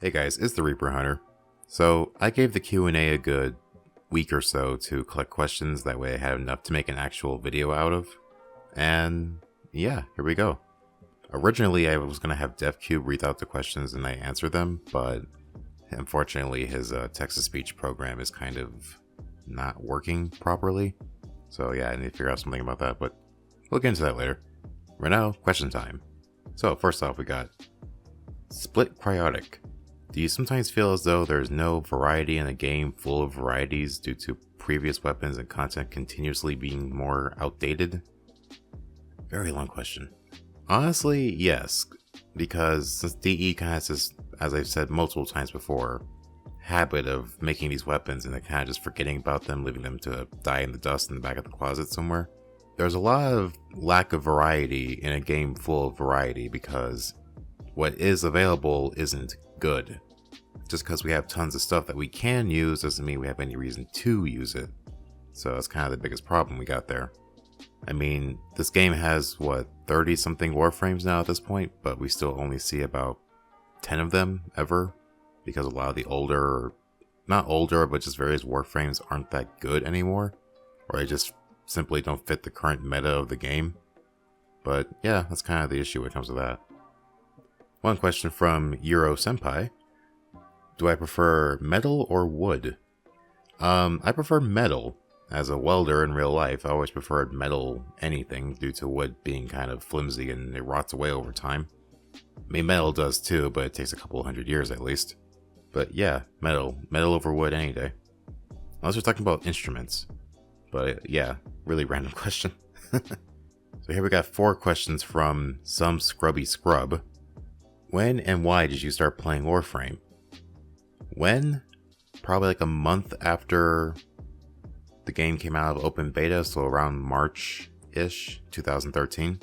Hey guys, it's the Reaper Hunter. So I gave the Q&A a good week or so to collect questions, that way I had enough to make an actual video out of. And yeah, here we go. Originally I was going to have DevCube read out the questions and I answer them, but unfortunately his text-to-speech program is kind of not working properly. So yeah, I need to figure out something about that, but we'll get into that later. Right now, question time. So first off, we got Split Cryotic. Do you sometimes feel as though there's no variety in a game full of varieties due to previous weapons and content continuously being more outdated? Very long question. Honestly, yes, because since DE kind of has this, as I've said multiple times before, habit of making these weapons and then kind of just forgetting about them, leaving them to die in the dust in the back of the closet somewhere. There's a lot of lack of variety in a game full of variety because what is available isn't good. Just because we have tons of stuff that we can use doesn't mean we have any reason to use it. So that's kind of the biggest problem we got there. I mean, this game has, what, 30 something Warframes now at this point, but we still only see about 10 of them ever, because a lot of the older, or not older, but just various Warframes aren't that good anymore, or they just simply don't fit the current meta of the game. But yeah, that's kind of the issue when it comes to that. One question from Euro Senpai. Do I prefer metal or wood? I prefer metal. As a welder in real life, I always preferred metal anything due to wood being kind of flimsy and it rots away over time. I mean, metal does too, but it takes a couple hundred years at least. But yeah, metal. Metal over wood any day. Unless we're talking about instruments. But yeah, really random question. So here we got 4 questions from some scrubby scrub. When and why did you start playing Warframe? When? Probably like a month after the game came out of open beta, so around March-ish, 2013.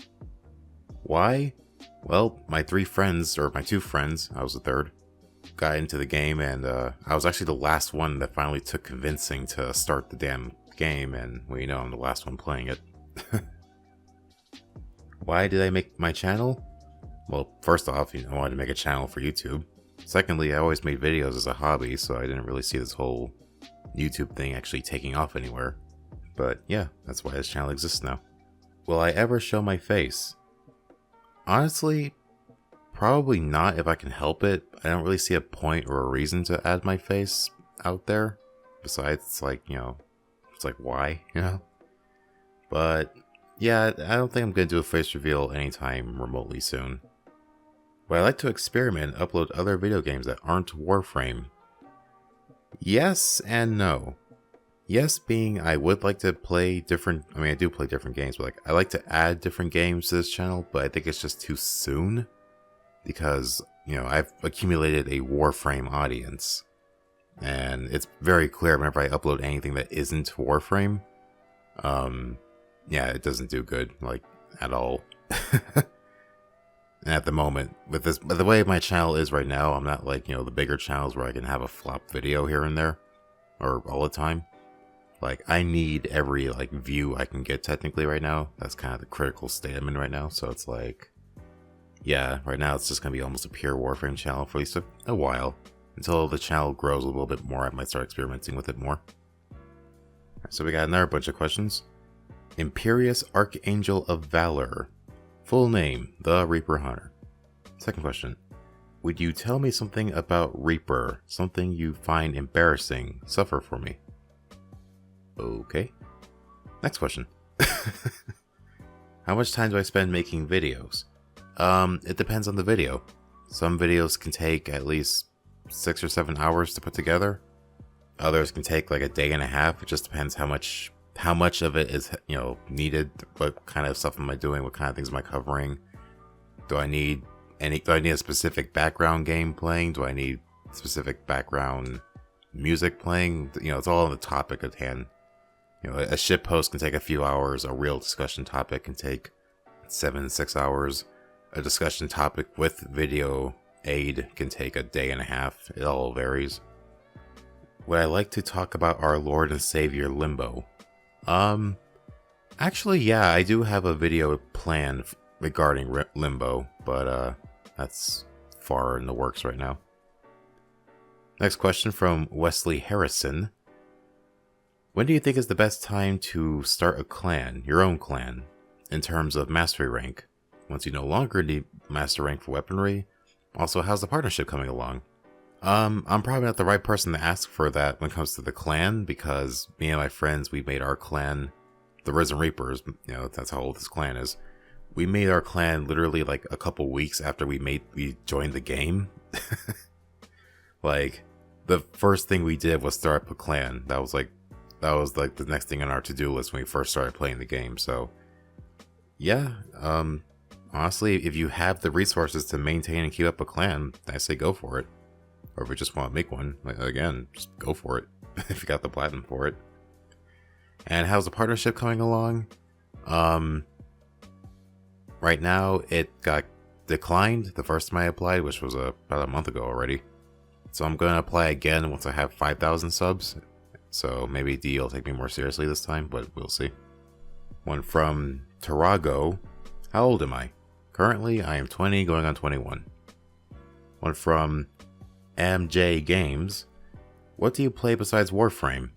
Why? Well, my 2 friends, I was the third, got into the game, and I was actually the last one that finally took convincing to start the damn game, and well, you know, I'm the last one playing it. Why did I make my channel? Well, first off, I wanted to make a channel for YouTube. Secondly, I always made videos as a hobby, so I didn't really see this whole YouTube thing actually taking off anywhere. But yeah, that's why this channel exists now. Will I ever show my face? Honestly, probably not if I can help it. I don't really see a point or a reason to add my face out there. Besides, like, it's like, why, But yeah, I don't think I'm going to do a face reveal anytime remotely soon. Would I like to experiment and upload other video games that aren't Warframe? Yes and no. Yes being I would like to play different, I do play different games, but I like to add different games to this channel, but I think it's just too soon. Because, I've accumulated a Warframe audience. And it's very clear whenever I upload anything that isn't Warframe, yeah, it doesn't do good, at all. And at the moment, with the way my channel is right now, I'm not like, the bigger channels where I can have a flop video here and there, or all the time. I need every, view I can get technically right now. That's kind of the critical state I'm in right now, so it's yeah, right now it's just going to be almost a pure Warframe channel for at least a while. Until the channel grows a little bit more, I might start experimenting with it more. So we got another bunch of questions. Imperious Archangel of Valor. Full name, The Reaper Hunter. Second question. Would you tell me something about Reaper? Something you find embarrassing? Suffer for me. Okay. Next question. How much time do I spend making videos? It depends on the video. Some videos can take at least 6 or 7 hours to put together. Others can take like a day and a half. It just depends how much of it is, needed. What kind of stuff am I doing? What kind of things am I covering? Do I need a specific background game playing? Do I need specific background music playing? It's all on the topic at hand. A ship post can take a few hours. A real discussion topic can take 6 hours. A discussion topic with video aid can take a day and a half. It all varies. Would I like to talk about our Lord and Savior Limbo? Actually, yeah, I do have a video planned regarding Limbo, but that's far in the works right now. Next question from Wesley Harrison. When do you think is the best time to start a clan, your own clan, in terms of mastery rank? Once you no longer need master rank for weaponry, also how's the partnership coming along? I'm probably not the right person to ask for that when it comes to the clan, because me and my friends, we made our clan, the Risen Reapers, you know, that's how old this clan is. We made our clan literally like a couple weeks after we joined the game. Like, the first thing we did was start up a clan. That was like the next thing on our to-do list when we first started playing the game. So yeah, honestly, if you have the resources to maintain and keep up a clan, I say go for it. Or if you just want to make one, again, just go for it. If you got the platinum for it. And how's the partnership coming along? Right now, it got declined the first time I applied, which was about a month ago already. So I'm going to apply again once I have 5,000 subs. So maybe D will take me more seriously this time, but we'll see. One from Tarago. How old am I? Currently, I am 20, going on 21. One from MJ Games. What do you play besides Warframe?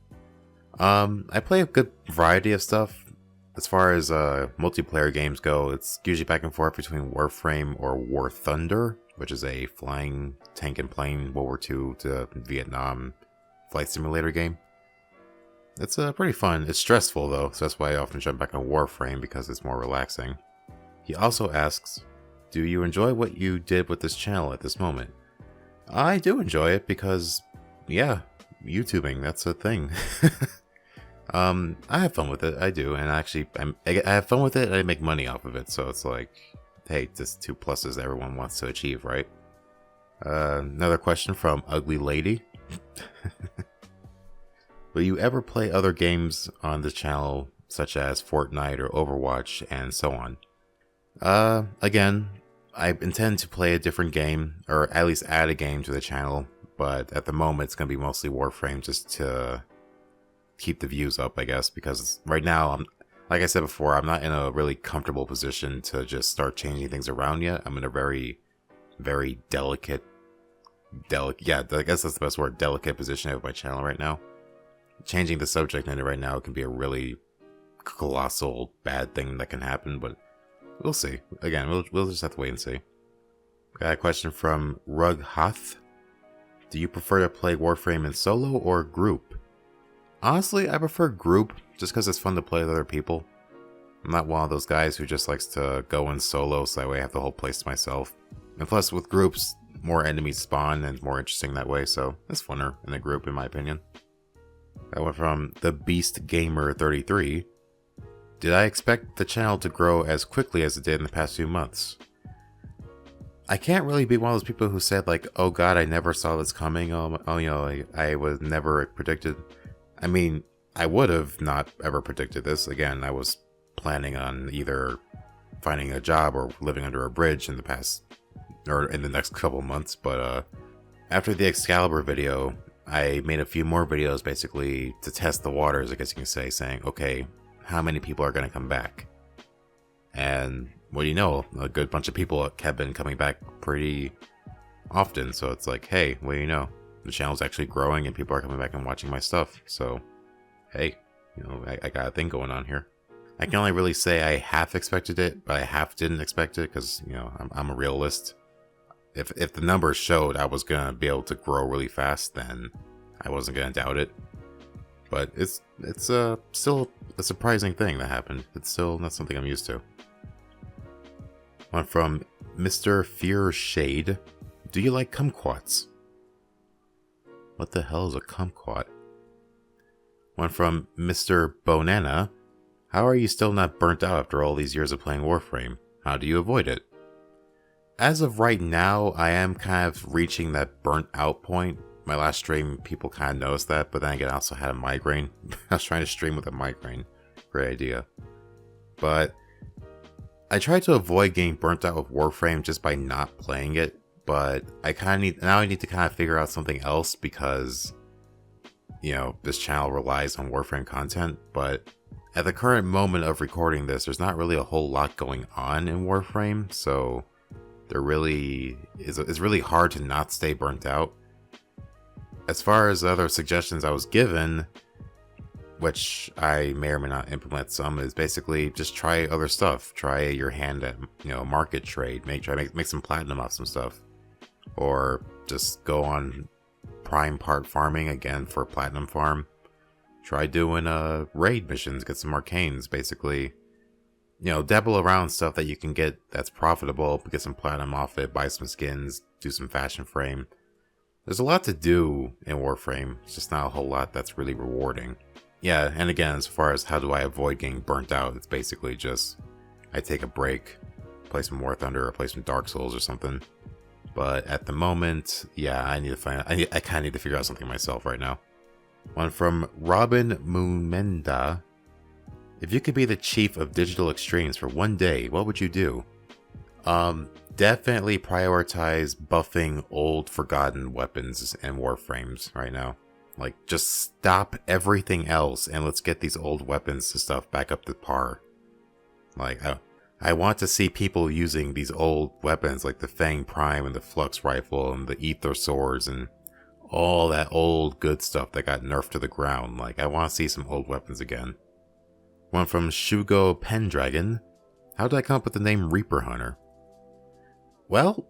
I play a good variety of stuff. As far as multiplayer games go, it's usually back and forth between Warframe or War Thunder, which is a flying tank and plane World War II to Vietnam flight simulator game. It's pretty fun. It's stressful though, so that's why I often jump back on Warframe, because it's more relaxing. He also asks, do you enjoy what you did with this channel at this moment? I do enjoy it because, yeah, YouTubing, that's a thing. I have fun with it, I do, and actually, I have fun with it, and I make money off of it, so it's like, hey, just 2 pluses that everyone wants to achieve, right? Another question from Ugly Lady. Will you ever play other games on the channel, such as Fortnite or Overwatch, and so on? Again, I intend to play a different game, or at least add a game to the channel, but at the moment it's going to be mostly Warframe just to keep the views up, I guess, because right now, like I said before, I'm not in a really comfortable position to just start changing things around yet. I'm in a very, very delicate, yeah, I guess that's the best word, delicate position of my channel right now. Changing the subject in it right now can be a really colossal bad thing that can happen, but we'll see. Again, we'll just have to wait and see. Got a question from Rug Hoth. Do you prefer to play Warframe in solo or group? Honestly, I prefer group, just because it's fun to play with other people. I'm not one of those guys who just likes to go in solo, so that way I have the whole place to myself. And plus, with groups, more enemies spawn, and it's more interesting that way, so it's funner in a group, in my opinion. That went from The Beast Gamer 33. Did I expect the channel to grow as quickly as it did in the past few months? I can't really be one of those people who said, like, oh god, I never saw this coming, you know, I was never predicted. I mean, I would have not ever predicted this. Again, I was planning on either finding a job or living under a bridge in the past, or in the next couple months, but after the Excalibur video, I made a few more videos basically to test the waters, I guess you can say, saying, okay, how many people are going to come back? And what do you know, a good bunch of people have been coming back pretty often, so it's like, hey, what do you know? The channel's actually growing and people are coming back and watching my stuff, so hey, you know, I got a thing going on here. I can only really say I half expected it, but I half didn't expect it, because, you know, I'm a realist. If the numbers showed I was gonna be able to grow really fast, then I wasn't gonna doubt it. But it's still a surprising thing that happened. It's still not something I'm used to. One from Mr. Fear Shade. Do you like kumquats? What the hell is a kumquat? One from Mr. Bonana. How are you still not burnt out after all these years of playing Warframe? How do you avoid it? As of right now, I am kind of reaching that burnt out point. My last stream, people kind of noticed that, but then again, I also had a migraine. I was trying to stream with a migraine. Great idea. But I tried to avoid getting burnt out with Warframe just by not playing it, but I need to kind of figure out something else, because, you know, this channel relies on Warframe content, but at the current moment of recording this, there's not really a whole lot going on in Warframe, so it's really hard to not stay burnt out. as far as other suggestions I was given, which I may or may not implement some, is basically just try other stuff. Try your hand at, market trade. Try make some platinum off some stuff. Or just go on prime part farming again for platinum farm. Try doing raid missions, get some arcanes, basically. Dabble around stuff that you can get that's profitable, get some platinum off it, buy some skins, do some fashion frame. There's a lot to do in Warframe, it's just not a whole lot that's really rewarding. Yeah, and again, as far as how do I avoid getting burnt out, it's basically just, I take a break, play some War Thunder, or play some Dark Souls or something. But at the moment, yeah, I kind of need to figure out something myself right now. One from Robin Mumenda. If you could be the chief of digital extremes for one day, what would you do? Definitely prioritize buffing old forgotten weapons and warframes right now. Like, just stop everything else and let's get these old weapons and stuff back up to par. Like, I want to see people using these old weapons like the Fang Prime and the Flux Rifle and the Ether Swords and all that old good stuff that got nerfed to the ground. Like, I want to see some old weapons again. One from Shugo Pendragon. How did I come up with the name Reaper Hunter? Well,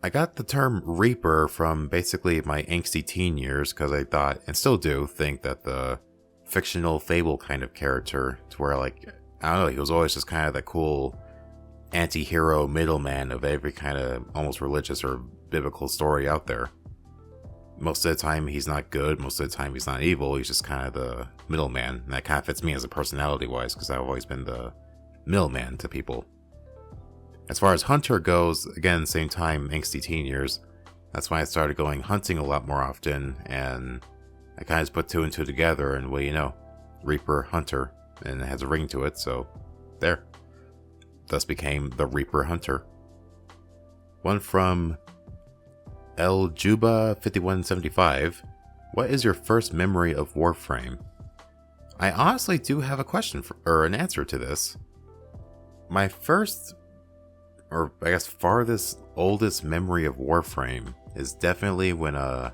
I got the term Reaper from basically my angsty teen years because I thought, and still do, think that the fictional fable kind of character, to where, like, I don't know, he was always just kind of the cool anti-hero middleman of every kind of almost religious or biblical story out there. Most of the time he's not good, most of the time he's not evil, he's just kind of the middleman. And that kind of fits me as a personality-wise because I've always been the middleman to people. As far as Hunter goes, again, same time, angsty teen years. That's why I started going hunting a lot more often, and I kind of just put two and two together, and well, you know, Reaper Hunter, and it has a ring to it, so there. Thus became the Reaper Hunter. One from El Juba 5175. What is your first memory of Warframe? I honestly do have a question or an answer to this. My first, or I guess farthest, oldest memory of Warframe is definitely when I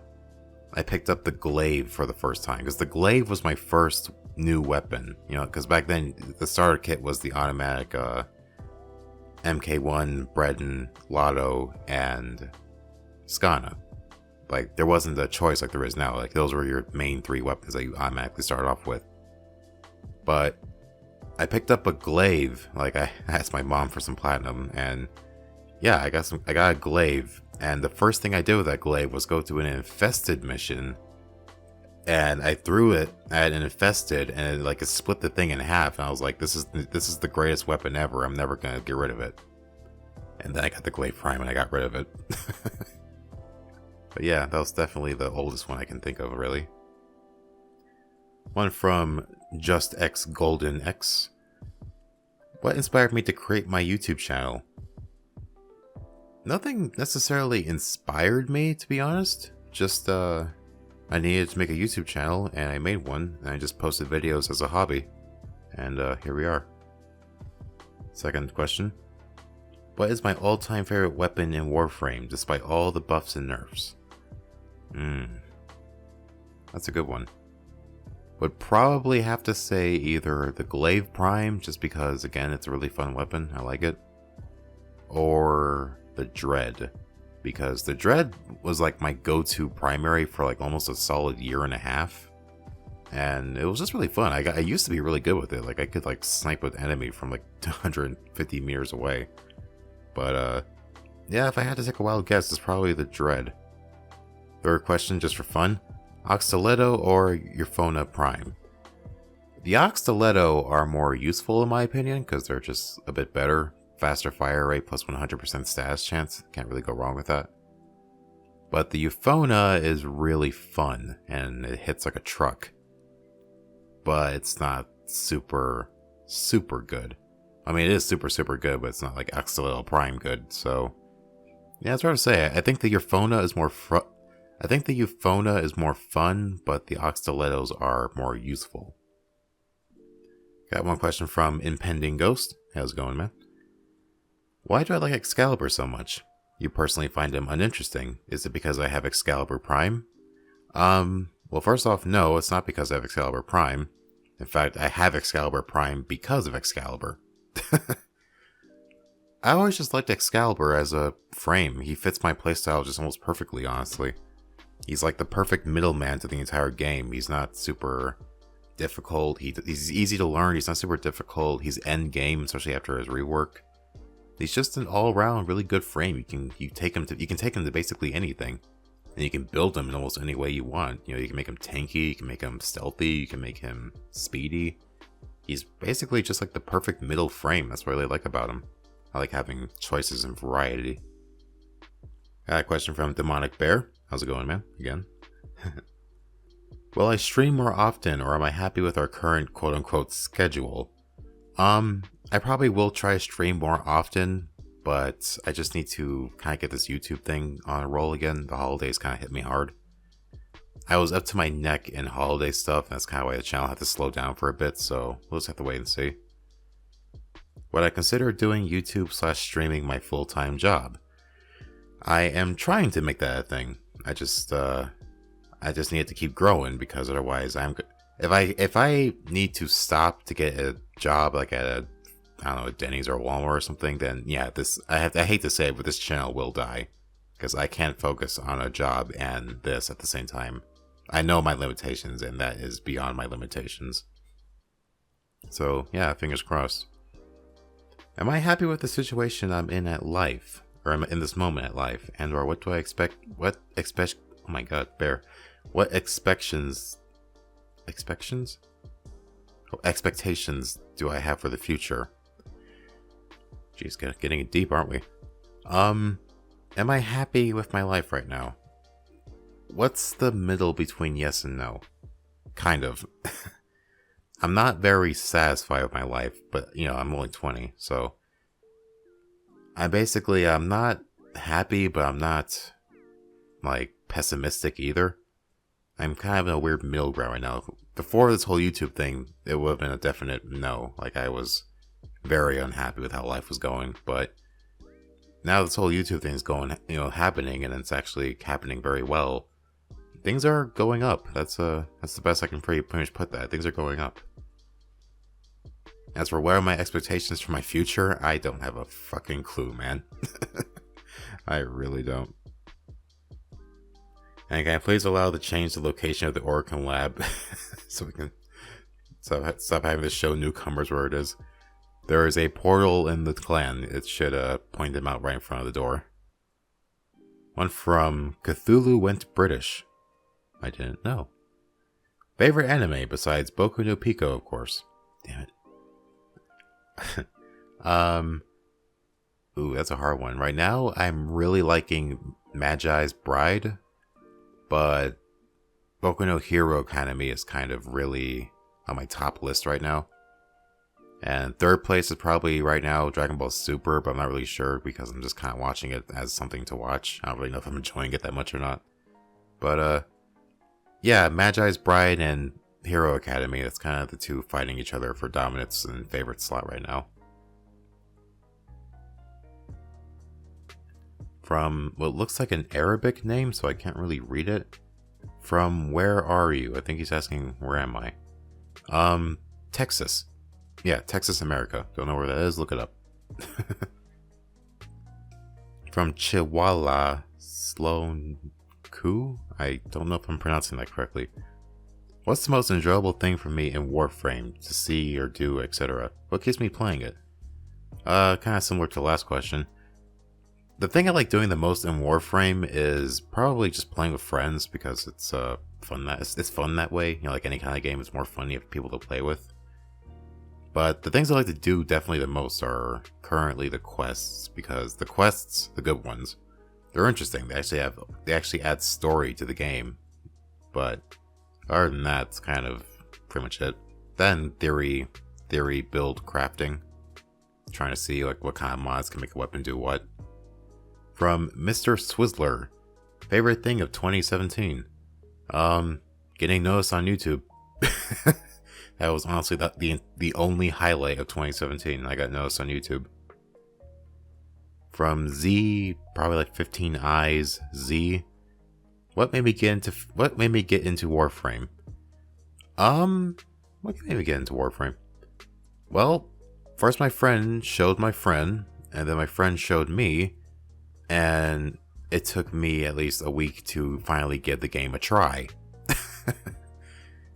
picked up the glaive for the first time, because the glaive was my first new weapon, because back then the starter kit was the automatic MK1, Breton, Lotto, and Skana. Like, there wasn't a choice like there is now. Like, those were your main three weapons that you automatically start off with. But I picked up a glaive. Like, I asked my mom for some platinum, and yeah, I got a glaive. And the first thing I did with that glaive was go to an infested mission, and I threw it at an infested, and it split the thing in half. And I was like, this is the greatest weapon ever. I'm never gonna get rid of it. And then I got the glaive prime, and I got rid of it. But yeah, that was definitely the oldest one I can think of, really. One from Just X Golden X. What inspired me to create my YouTube channel? Nothing necessarily inspired me, to be honest. Just, I needed to make a YouTube channel, and I made one, and I just posted videos as a hobby. And here we are. Second question. What is my all-time favorite weapon in Warframe, despite all the buffs and nerfs? That's a good one. Would probably have to say either the Glaive Prime, just because, again, it's a really fun weapon, I like it. Or the Dread, because the Dread was like my go-to primary for like almost a solid year and a half. And it was just really fun. I used to be really good with it. Like, I could like snipe an enemy from like 250 meters away. But yeah, if I had to take a wild guess, it's probably the Dread. Third question, just for fun. Oxtaletto or Eurfona Prime? The Oxtaletto are more useful in my opinion, because they're just a bit better. Faster fire rate plus 100% status chance. Can't really go wrong with that. But the Eurfona is really fun, and it hits like a truck. But it's not super, super good. I mean, it is super, super good, but it's not like Oxtaletto Prime good, so... yeah, it's hard to say. I think the Eurfona is more fun, but the Oxtalettos are more useful. Got one question from Impending Ghost. How's it going, man? Why do I like Excalibur so much? You personally find him uninteresting. Is it because I have Excalibur Prime? Well, first off, no, it's not because I have Excalibur Prime. In fact, I have Excalibur Prime because of Excalibur. I always just liked Excalibur as a frame. He fits my playstyle just almost perfectly, honestly. He's like the perfect middleman to the entire game. He's not super difficult. He's easy to learn. He's not super difficult. He's end game, especially after his rework. He's just an all-around really good frame. You can take him to basically anything, and you can build him in almost any way you want. You know, you can make him tanky, you can make him stealthy, you can make him speedy. He's basically just like the perfect middle frame. That's what I really like about him. I like having choices and variety. Got a question from Demonic Bear. How's it going, man? Again. Will I stream more often, or am I happy with our current quote-unquote schedule? I probably will try to stream more often, but I just need to kind of get this YouTube thing on a roll again. The holidays kind of hit me hard. I was up to my neck in holiday stuff, and that's kind of why the channel had to slow down for a bit, so we'll just have to wait and see. Would I consider doing YouTube/streaming my full-time job? I am trying to make that a thing. I just need it to keep growing, because otherwise if I need to stop to get a job like at a, I don't know, a Denny's or a Walmart or something, then yeah, I hate to say it, but this channel will die, because I can't focus on a job and this at the same time. I know my limitations, and that is beyond my limitations. So yeah, fingers crossed. Am I happy with the situation I'm in at life, or am I in this moment at life, and or what do I expect? Oh my god, Bear. What expectations do I have for the future? Jeez, getting deep, aren't we? Am I happy with my life right now? What's the middle between yes and no? Kind of. I'm not very satisfied with my life, but, you know, I'm only 20, so... I'm not happy, but I'm not, like, pessimistic either. I'm kind of in a weird middle ground right now. Before this whole YouTube thing, it would have been a definite no. Like, I was very unhappy with how life was going, but... now this whole YouTube thing is happening, and it's actually happening very well. Things are going up. That's the best I can pretty much put that. Things are going up. As for what are my expectations for my future, I don't have a fucking clue, man. I really don't. And can I please allow to change the location of the Oricon lab so we can stop having to show newcomers where it is. There is a portal in the clan. It should point them out right in front of the door. One from Cthulhu Went British. I didn't know. Favorite anime besides Boku no Pico, of course. Damn it. Ooh, that's a hard one. Right now, I'm really liking Magi's Bride, but Boku no Hero Academy is kind of really on my top list right now. And third place is probably right now Dragon Ball Super, but I'm not really sure because I'm just kind of watching it as something to watch. I don't really know if I'm enjoying it that much or not. But, yeah, Magi's Bride and Hero Academy, that's kind of the two fighting each other for dominance and favorite slot right now. From what looks like an Arabic name, so I can't really read it. From where are you? I think he's asking where am I? Texas. Yeah, Texas, America. Don't know where that is, look it up. From Chihuahua Sloan-Ku? I don't know if I'm pronouncing that correctly. What's the most enjoyable thing for me in Warframe to see or do, etc.? What keeps me playing it? Kind of similar to the last question. The thing I like doing the most in Warframe is probably just playing with friends because it's fun. It's fun that way. You know, like any kind of game, it's more fun. You have people to play with. But the things I like to do definitely the most are currently the quests, because the quests, the good ones, they're interesting. They actually add story to the game. But other than that, it's kind of pretty much it. Then theory build crafting, trying to see like what kind of mods can make a weapon do what. From Mr. Swizzler, favorite thing of 2017. Getting noticed on YouTube. That was honestly the only highlight of 2017. I got noticed on YouTube. From Z, probably like 15 Eyes Z. what made me get into Warframe? What made me get into Warframe? Well, first my friend showed my friend, and then my friend showed me, and it took me at least a week to finally give the game a try.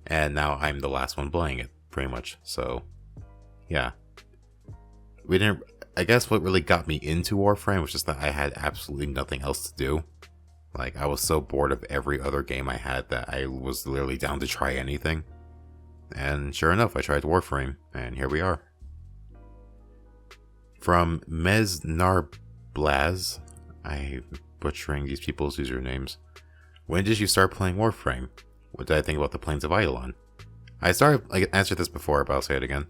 And now I'm the last one playing it, pretty much. So, yeah. I guess what really got me into Warframe was just that I had absolutely nothing else to do. Like, I was so bored of every other game I had that I was literally down to try anything. And sure enough, I tried Warframe, and here we are. From Mesnarblaz, I'm butchering these people's usernames. When did you start playing Warframe? What did I think about the Plains of Eidolon? I answered this before, but I'll say it again.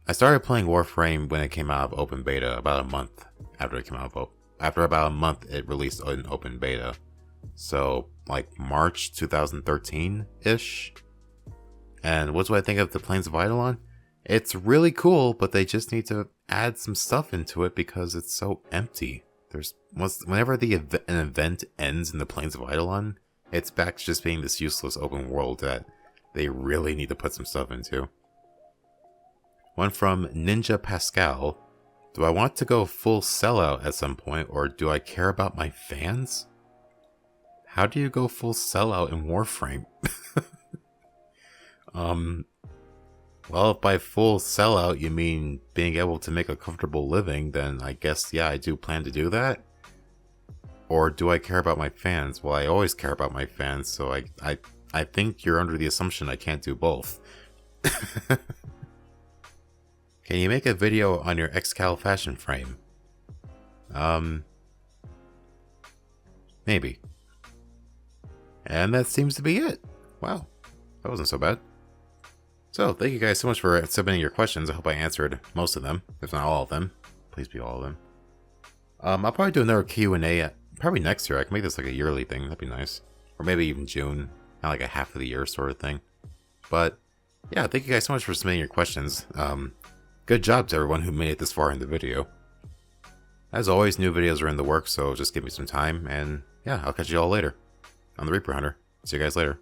I started playing Warframe when it came out of open beta, about a month after it came out of after about a month it released in open beta. So, like March 2013-ish. And what do I think of the Plains of Eidolon? It's really cool, but they just need to add some stuff into it because it's so empty. Whenever an event ends in the Plains of Eidolon, it's back to just being this useless open world that they really need to put some stuff into. One from Ninja Pascal. Do I want to go full sellout at some point, or do I care about my fans? How do you go full sellout in Warframe? Well, if by full sellout you mean being able to make a comfortable living, then I guess, yeah, I do plan to do that. Or do I care about my fans? Well, I always care about my fans, so I think you're under the assumption I can't do both. Can you make a video on your Excalibur fashion frame? Maybe. And that seems to be it. Wow, that wasn't so bad. So, thank you guys so much for submitting your questions. I hope I answered most of them, if not all of them. Please be all of them. I'll probably do another Q&A probably next year. I can make this like a yearly thing. That'd be nice. Or maybe even June. Not like a half of the year sort of thing. But, yeah, thank you guys so much for submitting your questions. Good job to everyone who made it this far in the video. As always, new videos are in the works, so just give me some time. And, yeah, I'll catch you all later on the Reaper Hunter. See you guys later.